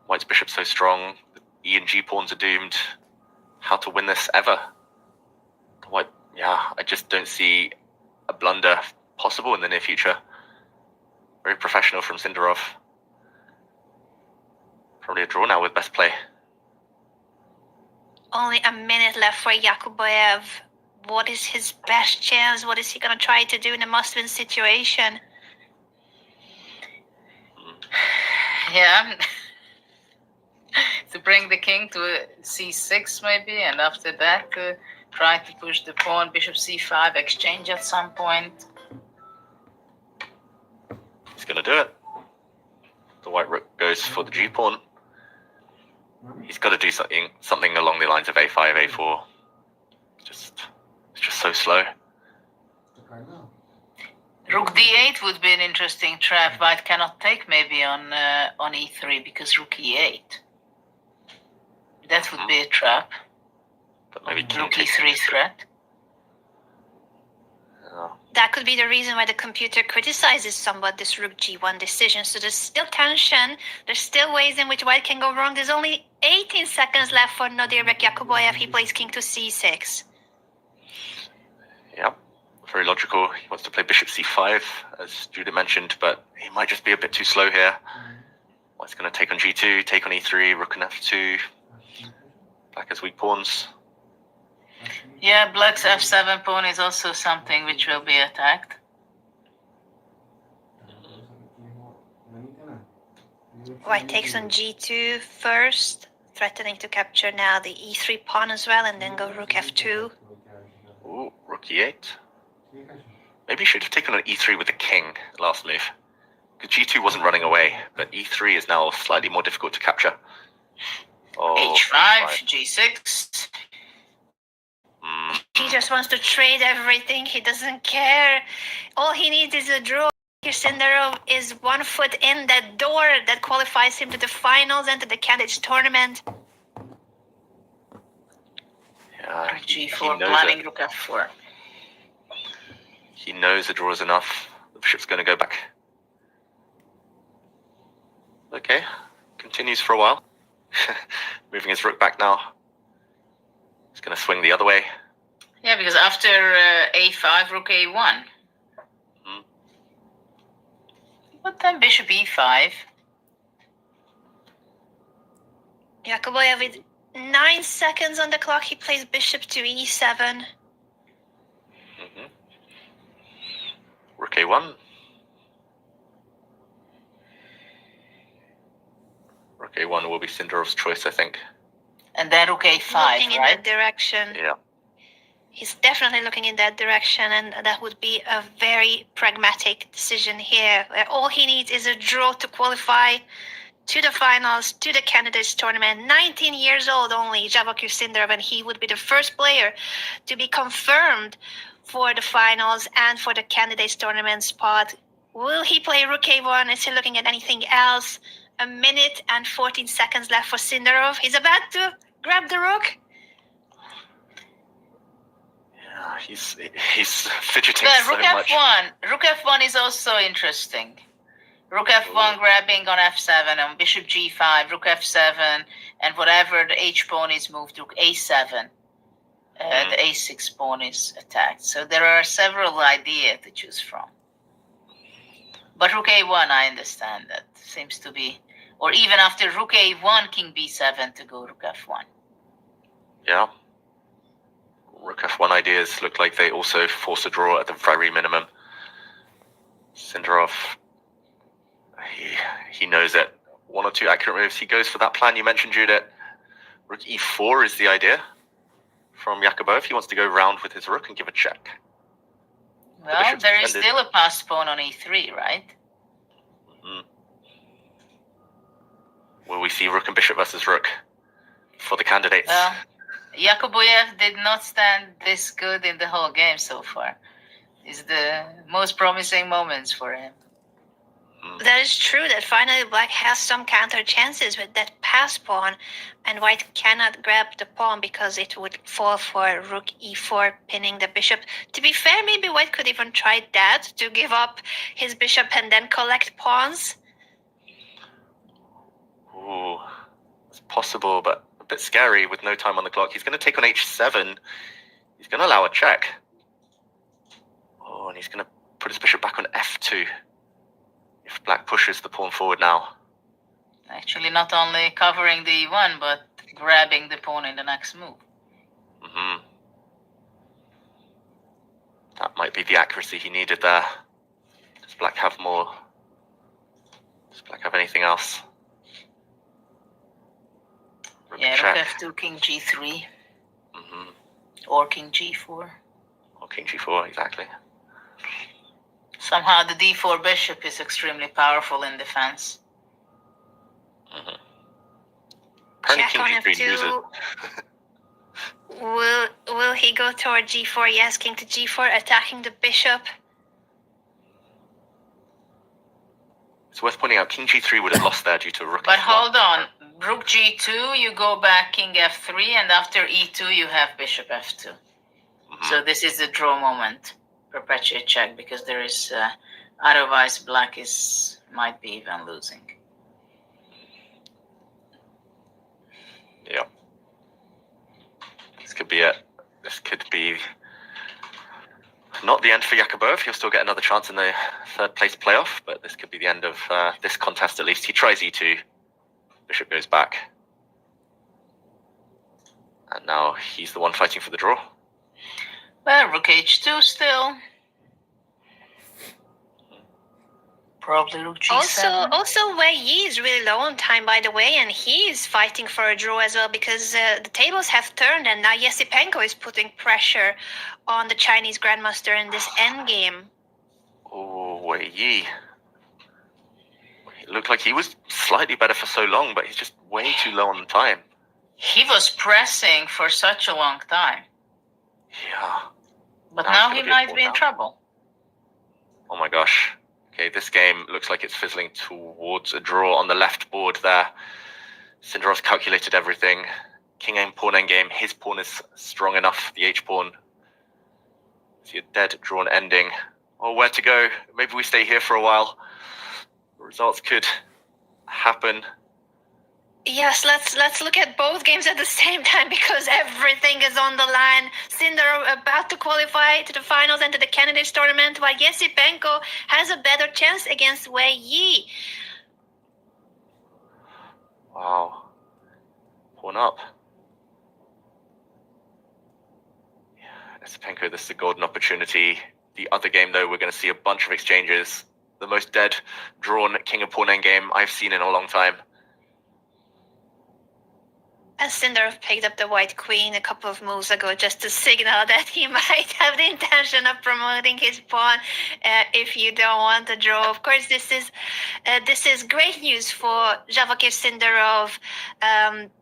White's bishop's so strong. The E and G pawns are doomed. How to win this ever? White, yeah, I just don't see a blunder possible in the near future. Very professional from Sindarov. Probably a draw now with best play. Only a minute left for Yakubboev. What is his best chance? What is he going to try to do in a must-win situation? Yeah. To bring the king to c6 maybe, and after that try to push the pawn, bishop c5, exchange at some point. He's going to do it. The white rook goes for the G pawn. He's got to do something along the lines of a5, a4. It's just so slow. Rook d8 would be an interesting trap. White cannot take maybe on e3 because rook e8. That would be a trap. But maybe rook e3 threat. That could be the reason why the computer criticizes somewhat this rook g1 decision. So there's still tension. There's still ways in which white can go wrong. There's only 18 seconds left for Nodirbek Yakubboev. He plays king to c6. Yep, very logical. He wants to play bishop c5, as Judah mentioned, but he might just be a bit too slow here. White's going to take on g2, take on e3, rook on f2. Black has weak pawns. Yeah, black's f7 pawn is also something which will be attacked. White takes on g2 first, threatening to capture now the e3 pawn as well, and then go rook f2. Ooh, rook e8. Maybe he should have taken on e3 with the king last move. Because g2 wasn't running away, but e3 is now slightly more difficult to capture. Oh, h5, g6. He just wants to trade everything. He doesn't care. All he needs is a draw. Sindarov is 1 foot in that door that qualifies him to the finals and to the candidates tournament. Yeah, g4, planning rook f4. He knows the draw is enough. The bishop's going to go back. Okay, continues for a while. Moving his rook back now. He's going to swing the other way. Yeah, because after a5, rook a1. But then bishop e5. Yakubboev with 9 seconds on the clock. He plays bishop to e7. Rook a1. Rook a1 will be Sindarov's choice, I think. And then rook a5, looking in right? that direction. Yeah. He's definitely looking in that direction, and that would be a very pragmatic decision here. Where all he needs is a draw to qualify to the finals, to the candidates tournament. 19 years old only, Javokhir Sindarov, and he would be the first player to be confirmed for the finals and for the candidates tournament spot. Will he play rook a1? Is he looking at anything else? a minute and 14 seconds left for Sindarov. He's about to grab the rook. Yeah, he's fidgeting But so rook much. f1. Rook f1 is also interesting. Rook f1 grabbing on f7, on bishop g5, rook f7, and whatever the h pawn is moved, rook a7. The a6 pawn is attacked. So there are several ideas to choose from. But rook a1, I understand that seems to be, or even after rook a1, king b7 to go rook f1. Yeah. Rook f1 ideas look like they also force a draw at the very minimum. Sindarov, he knows it. One or two accurate moves. He goes for that plan you mentioned, Judith. Rook e4 is the idea from Yakubboev. He wants to go round with his rook and give a check. Well, there is still a passed pawn on e3, right? Will we see rook and bishop versus rook for the candidates? Well, Yakubboev did not stand this good in the whole game so far. It's the most promising moments for him. That is true that finally black has some counter chances with that pass pawn, and white cannot grab the pawn because it would fall for rook e4, pinning the bishop. To be fair, maybe white could even try that, to give up his bishop and then collect pawns. Ooh, it's possible, but a bit scary with no time on the clock. He's going to take on h7. He's going to allow a check. Oh, and he's going to put his bishop back on f2. If black pushes the pawn forward now. Actually, not only covering the e1, but grabbing the pawn in the next move. That might be the accuracy he needed there. Does black have more? Does black have anything else? Rook Yeah, check. rook f2, king g3. Or king g4. Or king g4, exactly. Somehow the d4 bishop is extremely powerful in defense. Check on f2. Will he go toward g4? Yes, king to g4, attacking the bishop. It's worth pointing out king g3 would have lost there due to rook But f1. hold on, rook g2, you go back king f3, and after e2 you have bishop f2. So this is the draw moment. Perpetuate check, because there is otherwise black might be even losing. Yeah. This could be it. This could be not the end for Yakubboev. He'll still get another chance in the third place playoff, but this could be the end of this contest at least. He tries e2. Bishop goes back. And now he's the one fighting for the draw. Well, rook h2 still. Probably rook g7. Also, Wei Yi is really low on time, by the way, and he is fighting for a draw as well, because the tables have turned, and now Esipenko is putting pressure on the Chinese grandmaster in this endgame. Oh, Wei Yi. It looked like he was slightly better for so long, but he's just way too low on time. He was pressing for such a long time. Yeah. But now he might be in trouble. Oh my gosh. Okay, this game looks like it's fizzling towards a draw on the left board there. Sindarov's calculated everything. King aim pawn endgame. His pawn is strong enough. The h pawn. See a dead drawn ending. Oh, where to go? Maybe we stay here for a while. Results could happen. Yes, let's look at both games at the same time, because everything is on the line. Sindarov about to qualify to the finals and to the candidates tournament, while Esipenko has a better chance against Wei Yi. Wow. Pawn up. Yeah, Esipenko, this is a golden opportunity. The other game, though, we're going to see a bunch of exchanges. The most dead drawn king and pawn endgame I've seen in a long time. And Sindarov picked up the white queen a couple of moves ago just to signal that he might have the intention of promoting his pawn if you don't want to draw. Of course, this is great news for Javokhir Sindarov.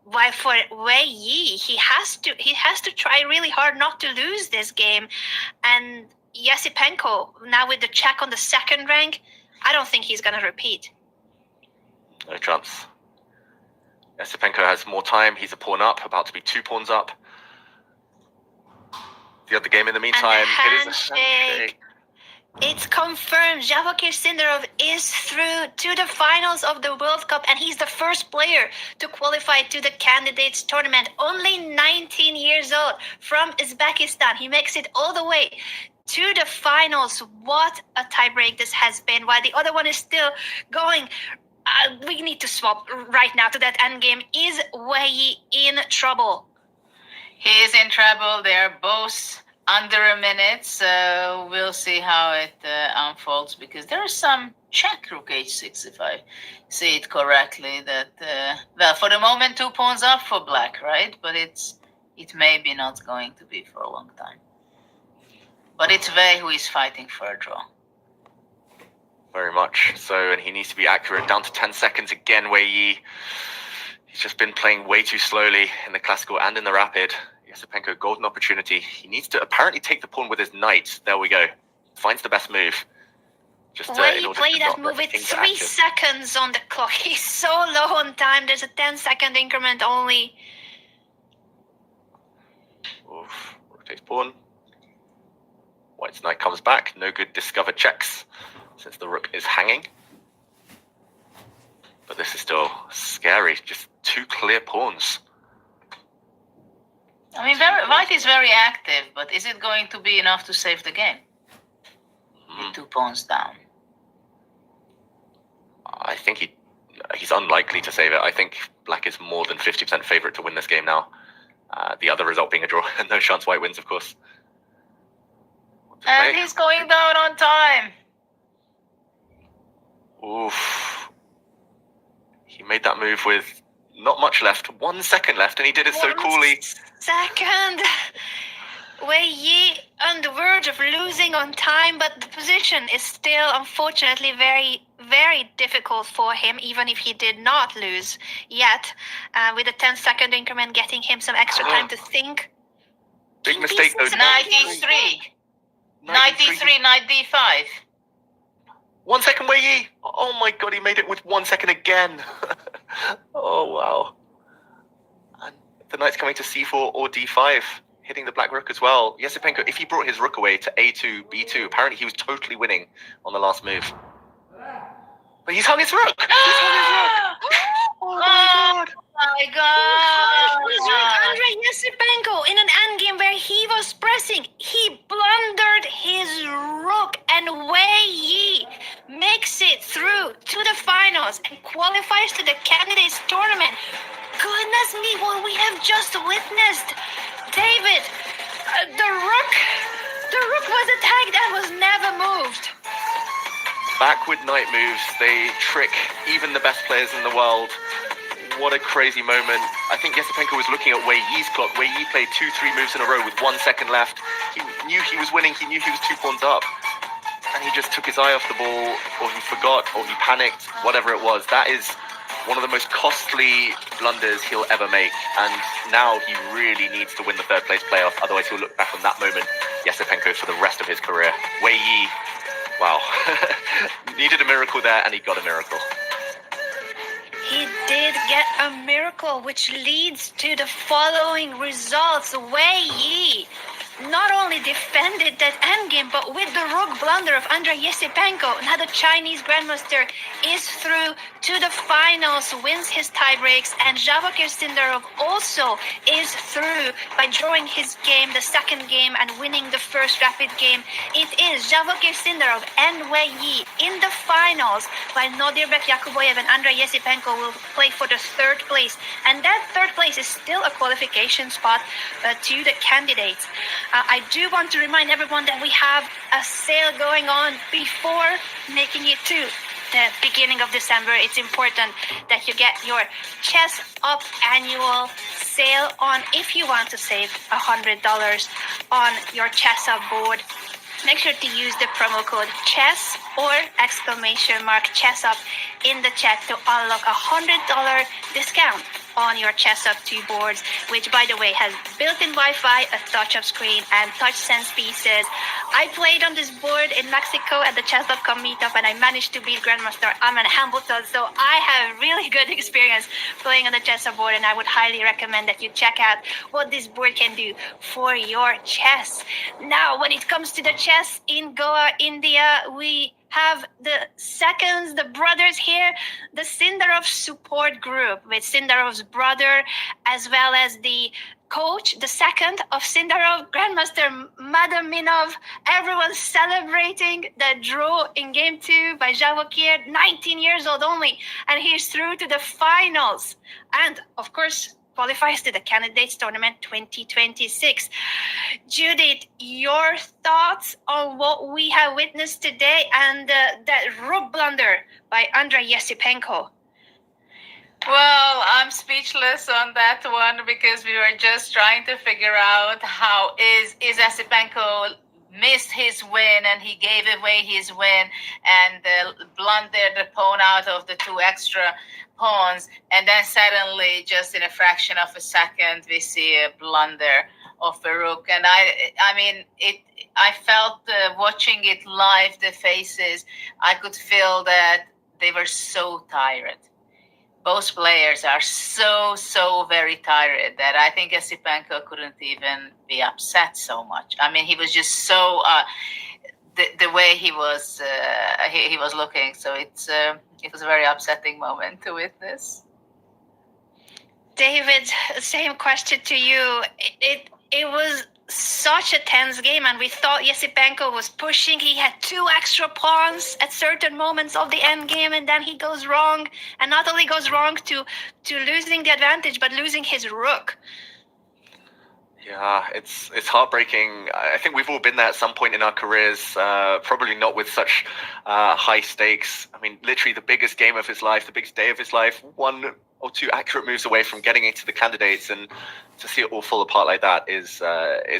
While for Wei Yi, he has to try really hard not to lose this game. And Esipenko, now with the check on the second rank, I don't think he's going to repeat. No chance. Esipenko has more time. He's a pawn up, about to be 2 pawns up. The other game in the meantime, it is a handshake. It's confirmed. Javokhir Sindarov is through to the finals of the World Cup, and he's the first player to qualify to the candidates tournament. Only 19 years old, from Uzbekistan. He makes it all the way to the finals. What a tiebreak this has been. While the other one is still going, we need to swap right now to that endgame. Is Wei Yi in trouble? He is in trouble. They're both under a minute, so we'll see how it unfolds, because there is some check rook h6, if I see it correctly, that well, for the moment 2 pawns up for black, right? But it may be not going to be for a long time. But it's Wei who is fighting for a draw. Very much so, and he needs to be accurate. Down to 10 seconds again, Wei Yi. He's just been playing way too slowly in the classical and in the rapid. Esipenko, golden opportunity. He needs to apparently take the pawn with his knight. There we go. Finds the best move. Just Wei Yi played that move with 3 seconds on the clock. He's so low on time. There's a 10-second increment only. Oof. Rook takes pawn. White's knight comes back. No good discovered checks since the rook is hanging. But this is still scary. Just 2 clear pawns. I mean, White is very active, but is it going to be enough to save the game? With 2 pawns down. I think he's unlikely to save it. I think black is more than 50% favorite to win this game now. The other result being a draw. No chance white wins, of course. And he's going down on time. Oof. He made that move with not much left. 1 second left, and he did it so coolly. Second. Wei Yi on the verge of losing on time, but the position is still, unfortunately, very, very difficult for him, even if he did not lose yet. With a 10-second increment, getting him some extra time to think. Big mistake, though. Knight e3. Knight e3, knight d5. 1 second, Wei Yi. Oh my god, he made it with 1 second again. Oh wow. And the knight's coming to c4 or d5, hitting the black rook as well. Esipenko, if he brought his rook away to a2, b2, apparently he was totally winning on the last move. But he's hung his rook. He's hung his rook. Oh my god. My god. Andrey Esipenko in an endgame where he was pressing. He blundered his rook, and Wei Yi makes it through to the finals and qualifies to the candidates tournament. Goodness me, what we have just witnessed. David, the rook was attacked and was never moved. Backward knight moves, they trick even the best players in the world. What a crazy moment. I think Esipenko was looking at Wei Yi's clock. Wei Yi played 2-3 moves in a row with 1 second left. He knew he was winning, he knew he was 2 pawns up. And he just took his eye off the ball, or he forgot, or he panicked, whatever it was. That is one of the most costly blunders he'll ever make. And now he really needs to win the 3rd place playoff. Otherwise he'll look back on that moment, Esipenko, for the rest of his career. Wei Yi, wow. Needed a miracle there, and he got a miracle. He did get a miracle, which leads to the following results. Wei Yi not only defended that endgame, but with the rook blunder of Andrey Esipenko, now the Chinese Grandmaster is through to the finals, wins his tiebreaks, and Javokhir Sindarov also is through by drawing his game, the 2nd game, and winning the 1st rapid game. It is Javokhir Sindarov and Wei Yi in the finals, while Nodirbek Yakubboev and Andrey Esipenko will play for the 3rd place. And that 3rd place is still a qualification spot to the candidates. I do want to remind everyone that we have a sale going on before making it to the beginning of December. It's important that you get your Chess Up annual sale on if you want to save $100 on your Chess Up board. Make sure to use the promo code CHESS or !CHESS UP in the chat to unlock $100 discount on your chess up 2 boards, which by the way has built-in Wi-Fi, a touch-up screen, and touch sense pieces. I played on this board in Mexico at the chess.com meetup, and I managed to beat Grandmaster Aman Hamilton, so I have really good experience playing on the chess up board, and I would highly recommend that you check out what this board can do for your chess. Now, when it comes to the chess in Goa, India, we have the brothers here, the Sindarov support group with Sindarov's brother, as well as the coach, the second of Sindarov, Grandmaster Madaminov. Everyone's celebrating the draw in game 2 by Javokhir, 19 years old only, and he's through to the finals. And of course, qualifies to the Candidates Tournament 2026. Judith, your thoughts on what we have witnessed today and that rook blunder by Andrey Esipenko? Well, I'm speechless on that one because we were just trying to figure out how is Esipenko missed his win and he gave away his win and blundered the pawn out of the 2 extra pawns, and then suddenly, just in a fraction of a second, we see a blunder of a rook. And I felt watching it live, the faces, I could feel that they were so tired. Both players are so very tired that I think Esipenko couldn't even be upset so much. I mean, he was just so the way he was looking. So it was a very upsetting moment to witness. David, same question to you. It was such a tense game, and we thought Esipenko was pushing. He had 2 extra pawns at certain moments of the end game, and then he goes wrong, and not only goes wrong to losing the advantage, but losing his rook. Yeah, it's heartbreaking. I think we've all been there at some point in our careers, probably not with such high stakes. I mean, literally the biggest game of his life, the biggest day of his life, 1 or 2 accurate moves away from getting into the candidates, and to see it all fall apart like that is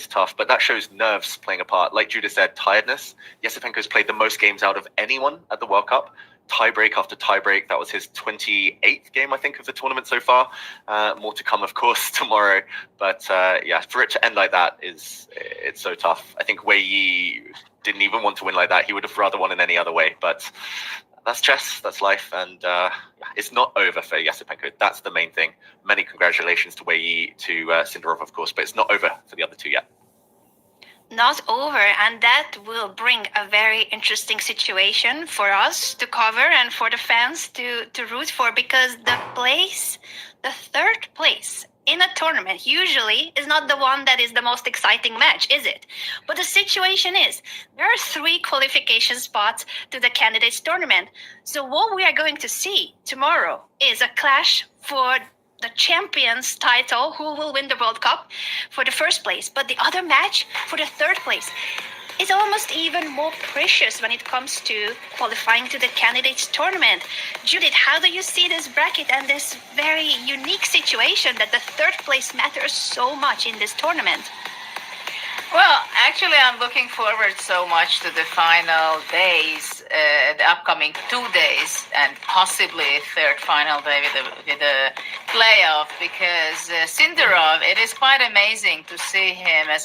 tough. But that shows nerves playing a part. Like Judah said, tiredness. Esipenko's played the most games out of anyone at the World Cup. Tiebreak after tiebreak. That was his 28th game, I think, of the tournament so far. More to come, of course, tomorrow. But yeah, for it to end like that it's so tough. I think Wei Yi didn't even want to win like that. He would have rather won in any other way. But that's chess, that's life, and it's not over for Esipenko. That's the main thing. Many congratulations to Wei Yi, to Sindarov, of course, but it's not over for the other 2 yet. Not over, and that will bring a very interesting situation for us to cover and for the fans to root for, because the 3rd place in a tournament usually is not the one that is the most exciting match, is it? But the situation is, there are 3 qualification spots to the Candidates Tournament. So what we are going to see tomorrow is a clash for the champions title, who will win the World Cup for the 1st place. But the other match for the 3rd place is almost even more precious when it comes to qualifying to the Candidates Tournament. Judith, how do you see this bracket and this very unique situation that the 3rd place matters so much in this tournament? Well, actually, I'm looking forward so much to the final days, the upcoming 2 days, and possibly a 3rd final day with a playoff, because Sindarov, it is quite amazing to see him as an